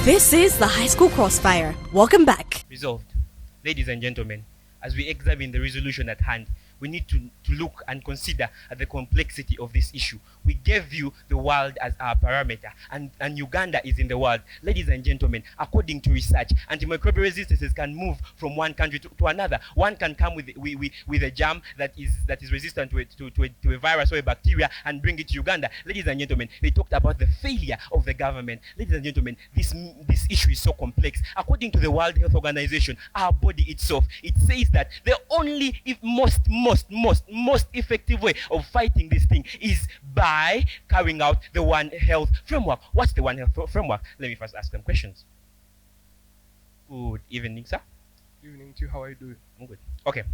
This is the High School Crossfire. Welcome back. Resolved. Ladies and gentlemen, as we examine the resolution at hand, we need to look and consider the complexity of this issue. We gave you the world as our parameter, and Uganda is in the world. Ladies and gentlemen, according to research, antimicrobial resistances can move from one country to another. One can come with a germ that is resistant to a virus or a bacteria and bring it to Uganda. Ladies and gentlemen, they talked about the failure of the government. Ladies and gentlemen, this issue is so complex. According to the World Health Organization, our body itself, it says that the only most effective way of fighting this thing is by carrying out the One Health framework. What's the One Health framework? Let me first ask them questions. Good evening, sir. Good evening to you. How are you doing? I'm good. Okay.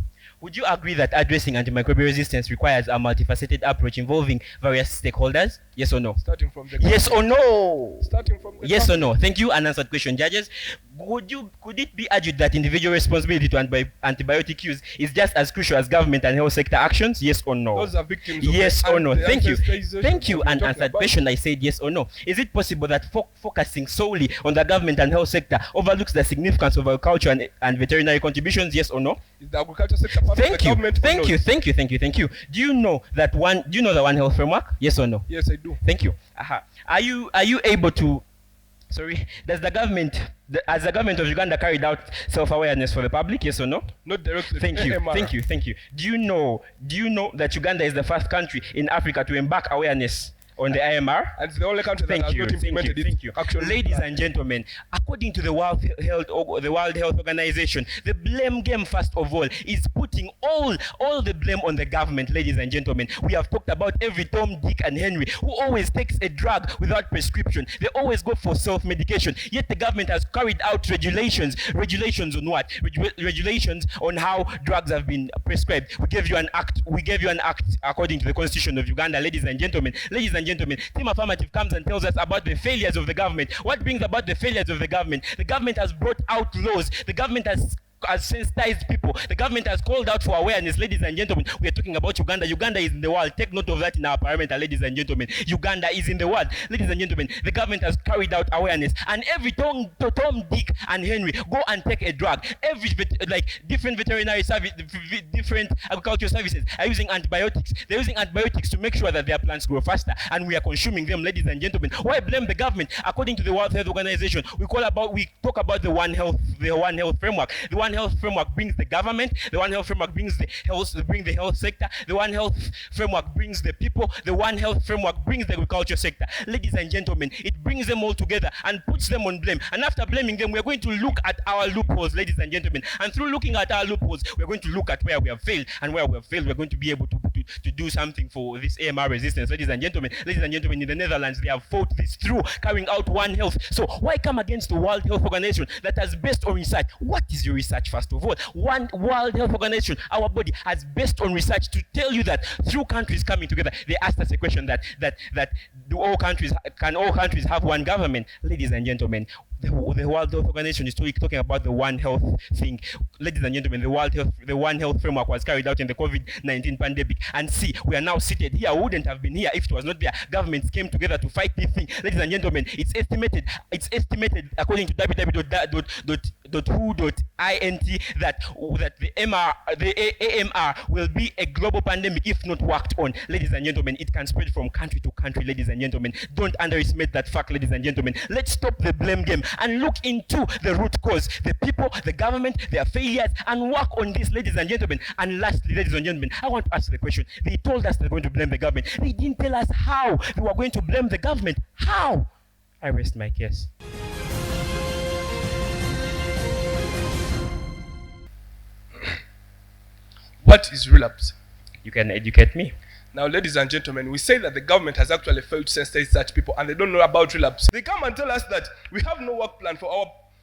Would you agree that addressing antimicrobial resistance requires a multifaceted approach involving various stakeholders? Yes or no? Starting from the yes or no? Starting from the yes or no? Thank you. Unanswered question, judges. Could it be argued that individual responsibility to antibiotic use is just as crucial as government and health sector actions? Yes or no? Those are victims. Yes or no? Thank you. Thank you. An Unanswered question. I said yes or no. Is it possible that focusing solely on the government and health sector overlooks the significance of agriculture and veterinary contributions? Yes or no? Is the agriculture sector part of the government? Thank you. Do you know the One Health framework? Yes or no? Yes, I do. Thank you. Are you able to? Sorry. Has the government of Uganda carried out self-awareness for the public? Yes or no? Not directly. Thank you. Do you know that Uganda is the first country in Africa to embark awareness on the IMR? And it's the only country that has not implemented it. Thank you. Ladies and gentlemen, according to the World Health Organization, the blame game, first of all, is putting all the blame on the government. Ladies and gentlemen, we have talked about every Tom, Dick, and Henry who always takes a drug without prescription. They always go for self-medication. Yet the government has carried out regulations. Regulations on what? Regulations on how drugs have been prescribed. We gave you an act according to the Constitution of Uganda. Ladies and gentlemen, Team Affirmative comes and tells us about the failures of the government. What brings about the failures of the government? The government has brought out laws. The government has sensitized people. The government has called out for awareness. Ladies and gentlemen, we are talking about Uganda. Uganda is in the world. Take note of that in our parameter, ladies and gentlemen. Uganda is in the world. Ladies and gentlemen, the government has carried out awareness. And every Tom, Dick, and Henry go and take a drug. Different veterinary service, different agricultural services are using antibiotics. They're using antibiotics to make sure that their plants grow faster. And we are consuming them, ladies and gentlemen. Why blame the government? According to the World Health Organization, we talk about the One Health framework. The One Health framework brings the government. The One Health framework brings the health sector. The One Health framework brings the people. The One Health framework brings the agriculture sector. Ladies and gentlemen, it brings them all together and puts them on blame. And after blaming them, we're going to look at our loopholes, ladies and gentlemen. And through looking at our loopholes, we're going to look at where we have failed. And where we have failed, we're going to be able to do something for this AMR resistance. Ladies and gentlemen, in the Netherlands, they have fought this through carrying out One Health. So why come against the World Health Organization that has based on research? What is your research, first of all? One World Health Organization, our body, has based on research to tell you that through countries coming together, they asked us a question that can all countries have one government? Ladies and gentlemen, the World Health Organization is talking about the One Health thing. Ladies and gentlemen, the One Health framework was carried out in the COVID-19 pandemic. And see, we are now seated here. We wouldn't have been here if it was not there. Governments came together to fight this thing. Ladies and gentlemen, it's estimated according to www.who.int that the AMR will be a global pandemic if not worked on. Ladies and gentlemen, it can spread from country to country. Ladies and gentlemen, don't underestimate that fact. Ladies and gentlemen, let's stop the blame game and look into the root cause, the people, the government, their failures, and work on this, ladies and gentlemen. And lastly, ladies and gentlemen, I want to ask the question. They told us they're going to blame the government. They didn't tell us how they were going to blame the government. How? I rest my case. What is relapse? You can educate me. Now, ladies and gentlemen, we say that the government has actually failed to sensitize such people and they don't know about relapse. They come and tell us that we have no work plan for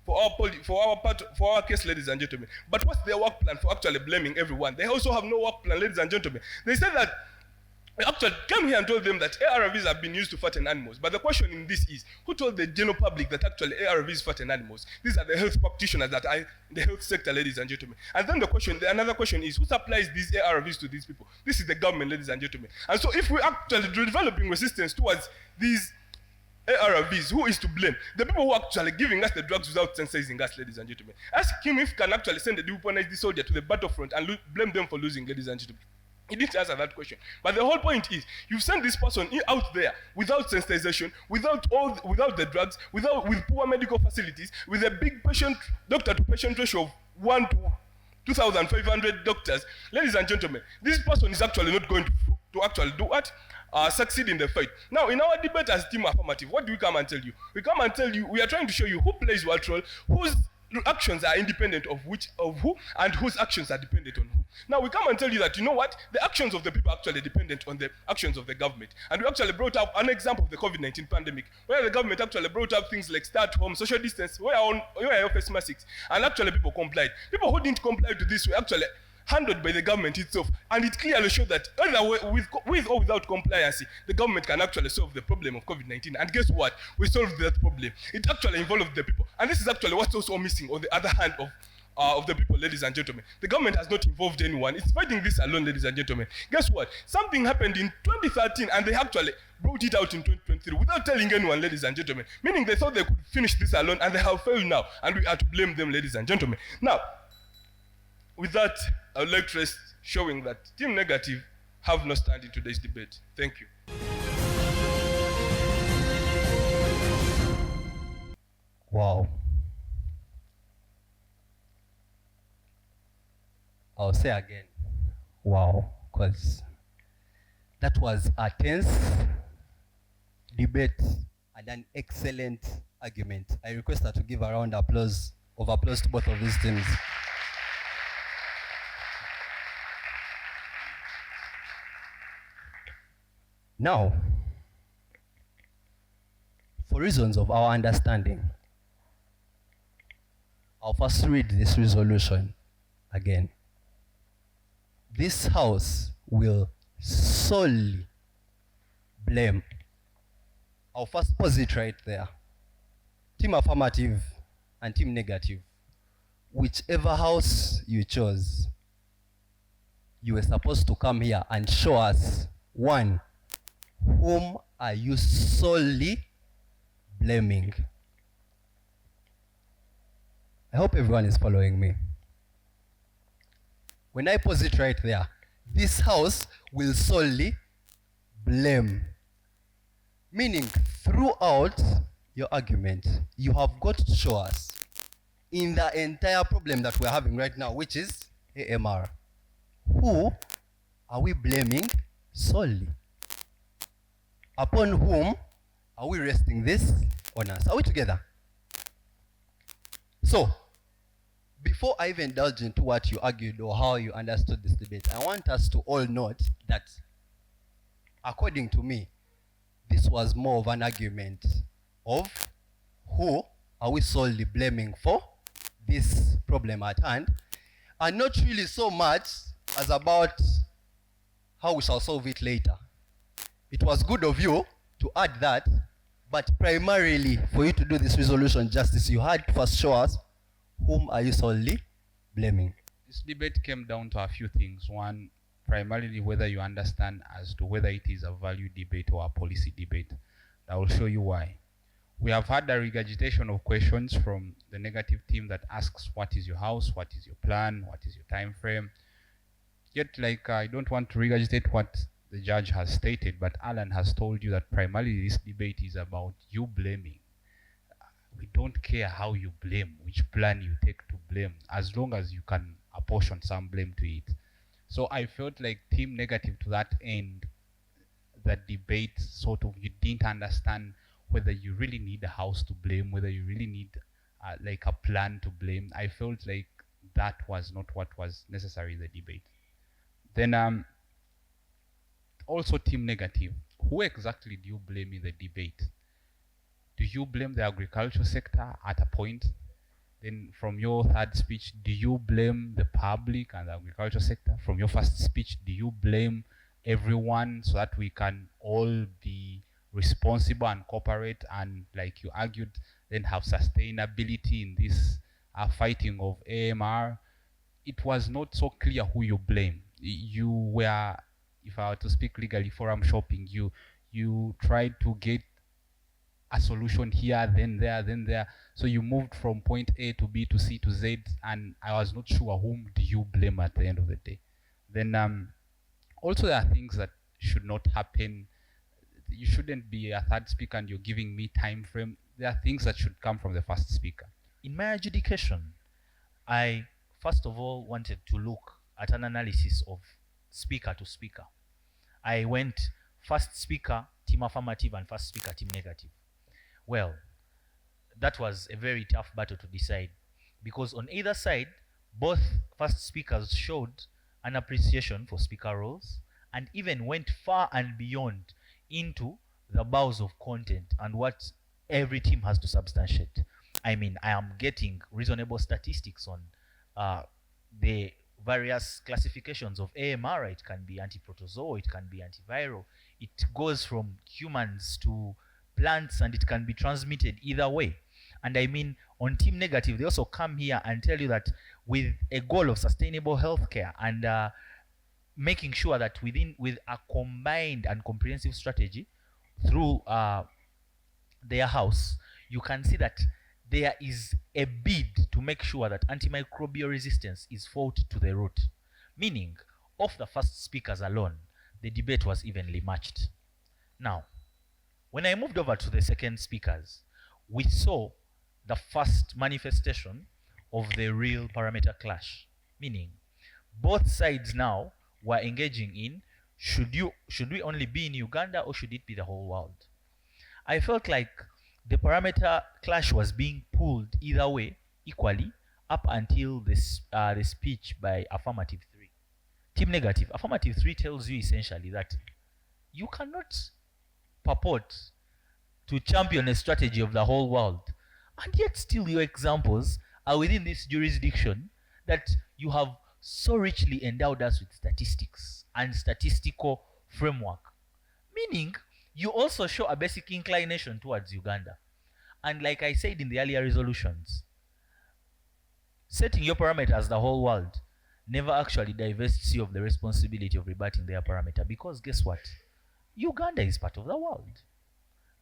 our case, ladies and gentlemen. But what's their work plan for actually blaming everyone? They also have no work plan, ladies and gentlemen. They said that we actually came here and told them that ARVs have been used to fatten animals. But the question in this is, who told the general public that actually ARVs fatten animals? These are the health practitioners that are in the health sector, ladies and gentlemen. And then another question is, who supplies these ARVs to these people? This is the government, ladies and gentlemen. And so if we're actually developing resistance towards these ARVs, who is to blame? The people who are actually giving us the drugs without sensitizing us, ladies and gentlemen. Ask him if he can actually send a dehumanized soldier to the battlefront and blame them for losing, ladies and gentlemen. He didn't answer that question. But the whole point is, you've sent this person out there without sensitization, without the drugs, with poor medical facilities, with a big doctor-to-patient ratio of 1 to 2,500 doctors. Ladies and gentlemen, this person is actually not going to actually do what? Succeed in the fight. Now, in our debate as Team Affirmative, what do we come and tell you? We come and tell you, we are trying to show you who plays what role, whose actions are independent of who, and whose actions are dependent on who. Now, we come and tell you that, you know what? The actions of the people are actually dependent on the actions of the government. And we actually brought up an example of the COVID-19 pandemic, where the government actually brought up things like stay at home, social distance, wear your face masks, and actually people complied. People who didn't comply to this were actually handled by the government itself, and it clearly showed that either with or without compliance, the government can actually solve the problem of COVID-19. And guess what? We solved that problem. It actually involved the people, and this is actually what's also missing on the other hand of the people, ladies and gentlemen. The government has not involved anyone. It's fighting this alone, ladies and gentlemen. Guess what? Something happened in 2013, and they actually brought it out in 2023 without telling anyone, ladies and gentlemen. Meaning they thought they could finish this alone, and they have failed now, and we are to blame them, ladies and gentlemen. Now, with that, I would like to rest showing that Team Negative have no stand in today's debate. Thank you. Wow. I'll say again, wow, because that was a tense debate and an excellent argument. I request her to give a round of applause to both of these teams. Now, for reasons of our understanding, I'll first read this resolution again. This House will solely blame. I'll first pause it right there. Team Affirmative and Team Negative, whichever house you chose, you were supposed to come here and show us, one, whom are you solely blaming? I hope everyone is following me. When I pause it right there, this House will solely blame. Meaning, throughout your argument, you have got to show us in the entire problem that we're having right now, which is AMR, who are we blaming solely? Upon whom are we resting this onus? Are we together? So, before I even indulge into what you argued or how you understood this debate, I want us to all note that, according to me, this was more of an argument of who are we solely blaming for this problem at hand, and not really so much as about how we shall solve it later. It was good of you to add that, but primarily for you to do this resolution justice, you had to first show us whom are you solely blaming. This debate came down to a few things. One, primarily whether you understand as to whether it is a value debate or a policy debate. I will show you why. We have had a regurgitation of questions from the negative team that asks, what is your house, what is your plan, what is your time frame? Yet, I don't want to regurgitate what the judge has stated, but Alan has told you that primarily this debate is about you blaming. We don't care how you blame, which plan you take to blame, as long as you can apportion some blame to it. So I felt like Team Negative to that end, that debate sort of, you didn't understand whether you really need a house to blame, whether you really need a plan to blame. I felt like that was not what was necessary in the debate. Then also Team Negative, who exactly do you blame in the debate? Do you blame the agriculture sector at a point? Then from your third speech, do you blame the public and the agriculture sector? From your first speech, do you blame everyone so that we can all be responsible and cooperate and, like you argued, then have sustainability in this fighting of AMR? It was not so clear who you blame. You were, if I were to speak legally, forum shopping. You tried to get a solution here, then there, then there. So you moved from point A to B to C to Z, and I was not sure whom do you blame at the end of the day. Then also there are things that should not happen. You shouldn't be a third speaker and you're giving me time frame. There are things that should come from the first speaker. In my adjudication, I first of all wanted to look at an analysis of speaker to speaker. I went first speaker, team affirmative, and first speaker, team negative. Well, that was a very tough battle to decide, because on either side, both first speakers showed an appreciation for speaker roles and even went far and beyond into the bowels of content and what every team has to substantiate. I mean, I am getting reasonable statistics on the various classifications of AMR. It can be antiprotozoal, it can be antiviral. It goes from humans to plants, and it can be transmitted either way. And I mean, on team negative, they also come here and tell you that with a goal of sustainable healthcare and making sure that with a combined and comprehensive strategy through their house, you can see that there is a bid to make sure that antimicrobial resistance is fought to the root. Meaning, of the first speakers alone, the debate was evenly matched. Now, when I moved over to the second speakers, we saw the first manifestation of the real parameter clash. Meaning, both sides now were engaging in, should we only be in Uganda or should it be the whole world? I felt like the parameter clash was being pulled either way equally up until this the speech by affirmative 3. Team negative, affirmative 3 tells you essentially that you cannot purport to champion a strategy of the whole world, and yet still your examples are within this jurisdiction that you have so richly endowed us with statistics and statistical framework. Meaning, you also show a basic inclination towards Uganda. And like I said in the earlier resolutions, setting your parameter as the whole world never actually divests you of the responsibility of rebutting their parameter, because guess what? Uganda is part of the world.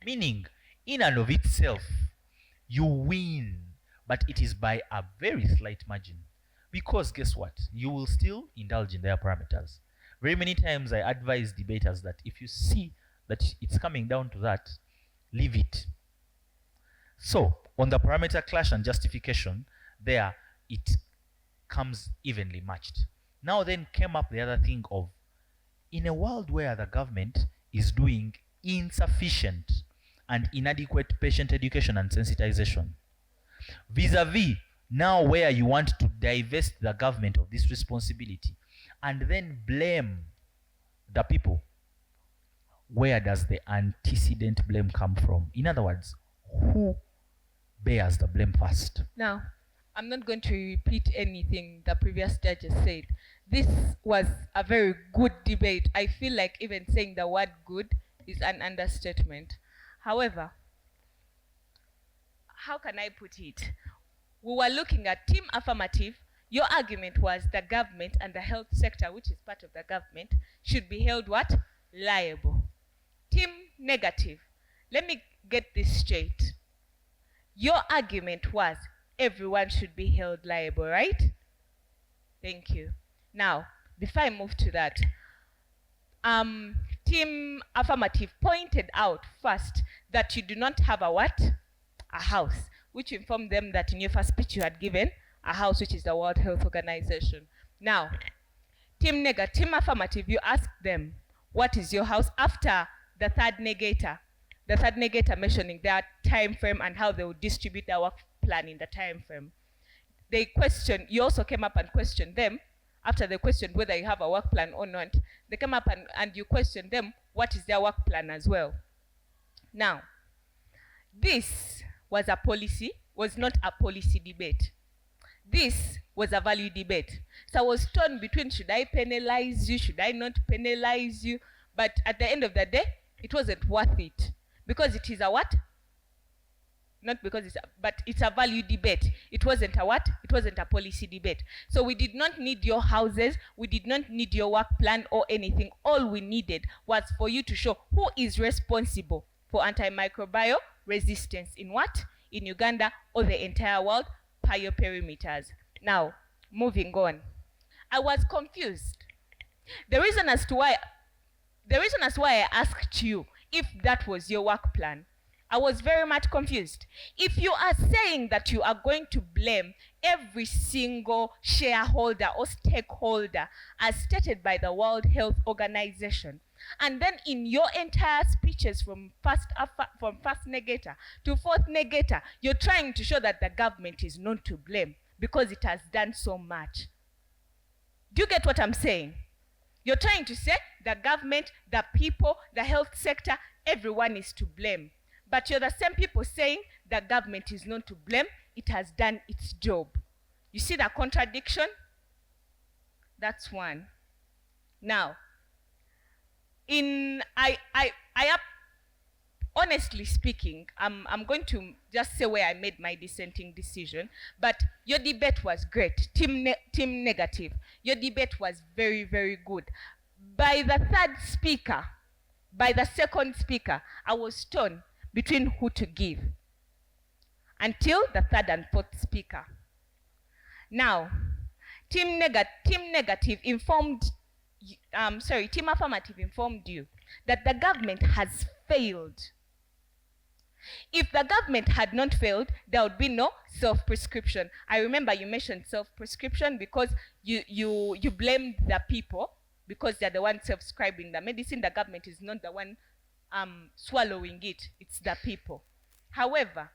Meaning, in and of itself, you win, but it is by a very slight margin. Because guess what? You will still indulge in their parameters. Very many times I advise debaters that if you see that it's coming down to that, leave it. So, on the parameter clash and justification, there it comes evenly matched. Now then came up the other thing of, in a world where the government is doing insufficient and inadequate patient education and sensitization, vis-a-vis now where you want to divest the government of this responsibility and then blame the people, where does the antecedent blame come from? In other words, who bears the blame first? Now, I'm not going to repeat anything the previous judges said. This was a very good debate. I feel like even saying the word good is an understatement. However, how can I put it? We were looking at team affirmative. Your argument was the government and the health sector, which is part of the government, should be held what? Liable. Team negative. Let me get this straight. Your argument was everyone should be held liable, right? Thank you. Now, before I move to that, team affirmative pointed out first that you do not have a what? A house, which informed them that in your first speech you had given a house, which is the World Health Organization. Now, team affirmative, you asked them, what is your house, after the third negator mentioning their time frame and how they would distribute their work plan in the time frame. You also came up and questioned them, after they questioned whether you have a work plan or not, they came up and you questioned them, what is their work plan as well. Now, this was not a policy debate. This was a value debate. So I was torn between, should I penalize you, should I not penalize you? But at the end of the day, it wasn't worth it. Because it is a what? Not because but it's a value debate. It wasn't a what? It wasn't a policy debate. So we did not need your houses, we did not need your work plan or anything. All we needed was for you to show who is responsible for antimicrobial resistance in what? In Uganda or the entire world per your perimeters. Now, moving on. I was confused. The reason as to why I asked you if that was your work plan, I was very much confused. If you are saying that you are going to blame every single shareholder or stakeholder as stated by the World Health Organization, and then in your entire speeches from first negator to fourth negator, you're trying to show that the government is not to blame because it has done so much. Do you get what I'm saying? You're trying to say the government, the people, the health sector, everyone is to blame. But you're the same people saying the government is not to blame, it has done its job. You see the contradiction? That's one. Now, honestly speaking, I'm going to just say where I made my dissenting decision, but your debate was great. Team negative. Your debate was very, very good. By the third speaker, by the second speaker, I was torn between who to give until the third and fourth speaker. Now, team affirmative informed you that the government has failed. If the government had not failed, there would be no self-prescription. I remember you mentioned self-prescription because you blamed the people because they're the ones self-prescribing the medicine. The government is not the one swallowing it. It's the people. However,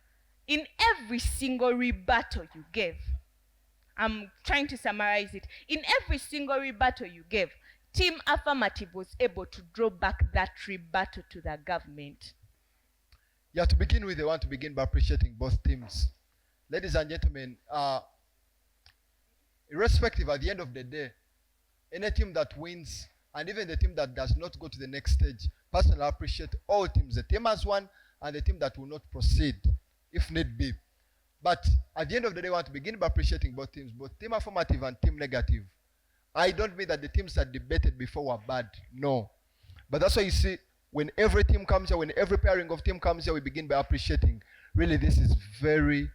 in every single rebuttal you gave, I'm trying to summarize it. In every single rebuttal you gave, Team Affirmative was able to draw back that rebuttal to the government. Yeah, to begin with, I want to begin by appreciating both teams. Ladies and gentlemen, irrespective at the end of the day, any team that wins and even the team that does not go to the next stage, personally I appreciate all teams. The team has won and the team that will not proceed, if need be. But at the end of the day, I want to begin by appreciating both teams, both Team Affirmative and Team Negative. I don't mean that the teams that debated before were bad, no. But that's why you see, when every team comes here, when every pairing of team comes here, we begin by appreciating. Really, this is very,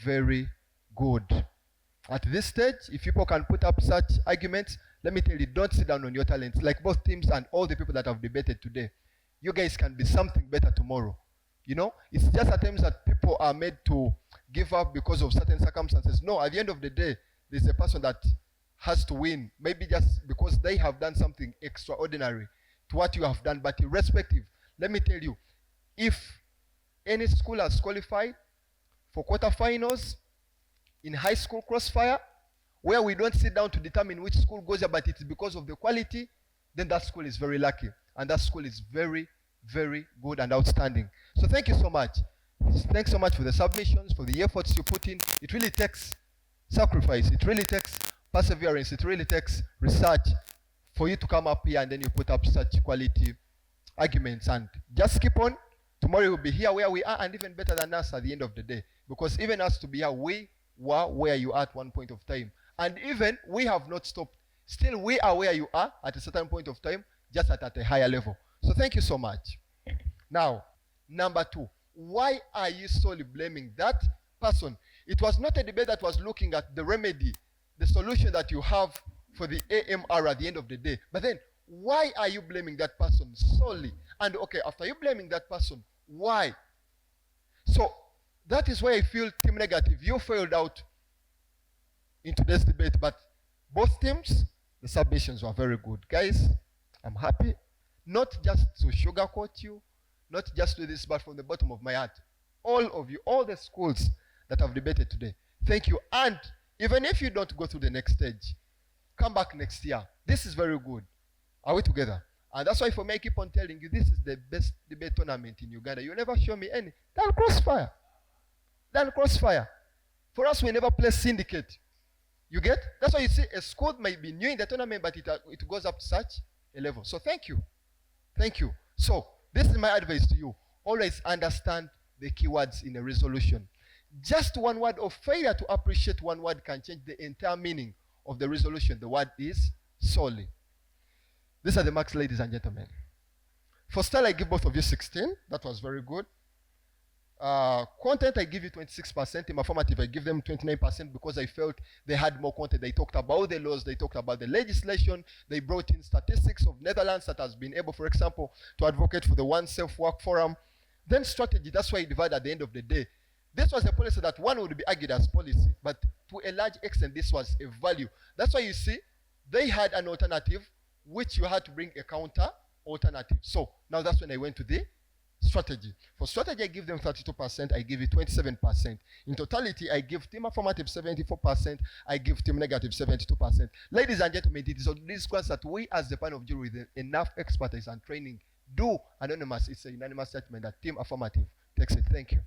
very good. At this stage, if people can put up such arguments, let me tell you, don't sit down on your talents. Like both teams and all the people that have debated today, you guys can be something better tomorrow. You know, it's just at times that people are made to give up because of certain circumstances. No, at the end of the day, there's a person that has to win, maybe just because they have done something extraordinary to what you have done. But irrespective, let me tell you, if any school has qualified for quarterfinals in high school Crossfire, where we don't sit down to determine which school goes there, but it's because of the quality, then that school is very lucky. And that school is very, very good and outstanding. So thank you so much. Thanks so much for the submissions, for the efforts you put in. It really takes sacrifice. It really takes perseverance. It really takes research for you to come up here and then you put up such quality arguments. And just keep on. Tomorrow we'll be here where we are and even better than us at the end of the day. Because even us to be here, we were where you are at one point of time. And even we have not stopped. Still we are where you are at a certain point of time, just at a higher level. So thank you so much. Now, number 2. Why are you solely blaming that person? It was not a debate that was looking at the remedy, the solution that you have for the AMR at the end of the day. But then, why are you blaming that person solely? And okay, after you blaming that person, why? So, that is why I feel Team Negative, you failed out in today's debate. But both teams, the submissions were very good. Guys, I'm happy. Not just to sugarcoat you, not just do this, but from the bottom of my heart. All of you, all the schools that have debated today, thank you. And even if you don't go through the next stage, come back next year. This is very good. Are we together? And that's why for me, I keep on telling you, this is the best debate tournament in Uganda. You never show me any. Than Crossfire. Than Crossfire. For us, we never play syndicate. You get? That's why you see a school may be new in the tournament, but it goes up to such a level. So thank you. Thank you. So this is my advice to you. Always understand the keywords in a resolution. Just one word of failure to appreciate one word can change the entire meaning of the resolution. The word is solely. These are the marks, ladies and gentlemen. For style, I give both of you 16. That was very good. Content, I give you 26%. Team affirmative, I give them 29% because I felt they had more content. They talked about the laws, they talked about the legislation, they brought in statistics of Netherlands that has been able, for example, to advocate for the One Safe Work Forum. Then strategy, that's why I divide at the end of the day. This was a policy that one would be argued as policy, but to a large extent, this was a value. That's why you see, they had an alternative, which you had to bring a counter alternative. So now that's when I went to the strategy. For strategy, I give them 32%, I give it 27%. In totality, I give team affirmative 74%, I give team negative 72%. Ladies and gentlemen, it is on these questions that we as the panel of jury with enough expertise and training do anonymous. It's a unanimous judgment that team affirmative takes it. Thank you.